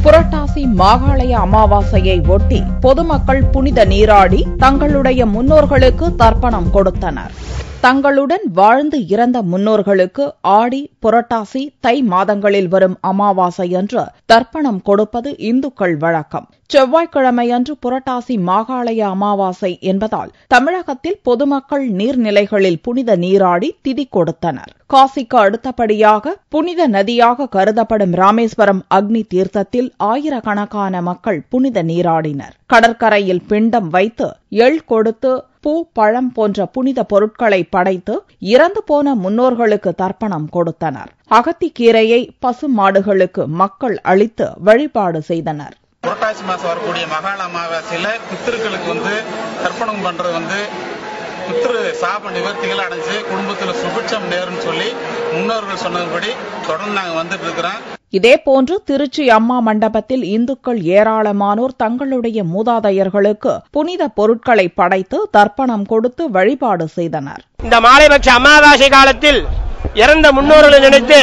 புரட்டாசி மாகாளய அமாவாசையை ஒட்டி பொதுமக்கள் புனித நீராடி தங்களுடைய முன்னோர்களுக்கு தர்ப்பணம் கொடுத்தனர். தங்களுடன் வாழ்ந்து இறந்த முன்னோர்களுக்கு ஆடி, புரட்டாசி, தை மாதங்களில் வரும் அமாவாசையன்று தர்ப்பணம் கொடுப்பது இந்துக்கள் வழக்கம். செவ்வாய்க்கிழமையன்று புரட்டாசி மாகாளய அமாவாசை என்பதால் தமிழகத்தில் பொதுமக்கள் நீர்நிலைகளில் புனித நீராடி திதி கொடுத்தனர். காசிக்கு அடுத்தபடியாக புனித நதியாக கருதப்படும் ராமேஸ்வரம் அக்னி தீர்த்தத்தில் ஆயிரக்கணக்கான மக்கள் புனித நீராடினர். கடற்கரையில் பிண்டம் வைத்து எள் கொடுத்து பூ, பழம் போன்ற புனித பொருட்களை படைத்து இறந்து போன முன்னோர்களுக்கு தர்ப்பணம் கொடுத்தனர். அகத்திக்கீரையை பசு மாடுகளுக்கு மக்கள் அளித்து வழிபாடு செய்தனர். புரட்டாசி மாசம் வரக்கூடிய மகாள அமாவாசையில பித்திருக்களுக்கு தர்ப்பணம் பண்றது பித்திரு சாப நிவர்த்திகள் அடைஞ்சு குடும்பத்துல சுபிட்சம் நேருன்னு சொல்லி முன்னோர்கள் சொன்னபடி தொடர்ந்து நாங்க வந்துட்டு இருக்கிறோம். இதேபோன்று திருச்சி அம்மா மண்டபத்தில் இந்துக்கள் ஏராளமானோர் தங்களுடைய மூதாதையர்களுக்கு புனித பொருட்களை படைத்து தர்ப்பணம் கொடுத்து வழிபாடு செய்தனர். இந்த மாலைபட்ச அமாவாசை காலத்தில் இறந்த முன்னோர்களை நினைத்து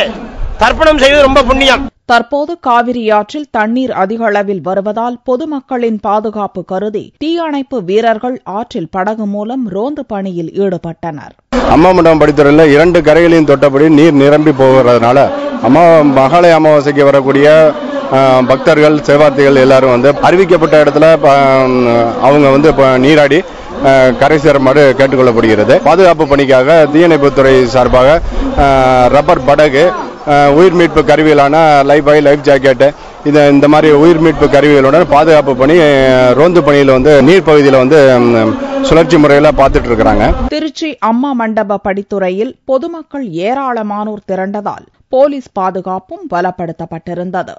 தர்ப்பணம் செய்வது ரொம்ப புண்ணியம். தற்போது காவிரி ஆற்றில் தண்ணீர் அதிக அளவில் வருவதால் பொதுமக்களின் பாதுகாப்பு கருதி தீயணைப்பு வீரர்கள் ஆற்றில் படகு மூலம் ரோந்து பணியில் ஈடுபட்டனர். அம்மா மண்டபம் படித்துறையில் 2 கரைகளையும் தொட்டபடி நீர் நிரம்பி போகிறதுனால மகாலய அமாவாசைக்கு வரக்கூடிய பக்தர்கள், சேவார்த்திகள் எல்லாரும் அறிவிக்கப்பட்ட இடத்துல அவங்க நீராடி கரை சேருமாறு கேட்டுக்கொள்ளப்படுகிறது. பாதுகாப்பு பணிக்காக தீயணைப்புத்துறை சார்பாக ரப்பர் படகு, உயிர் மீட்பு கருவிகளான லைஃப் ஜாக்கெட், இந்த மாதிரி உயிர் மீட்பு கருவிகளுடன் பாதுகாப்பு பணி, ரோந்து பணியில் நீர் பகுதியில் சுழற்சி முறையில் பார்த்துட்டு இருக்கிறாங்க. திருச்சி அம்மா மண்டப படித்துறையில் பொதுமக்கள் ஏராளமானோர் திரண்டதால் போலீஸ் பாதுகாப்பும் பலப்படுத்தப்பட்டிருந்தது.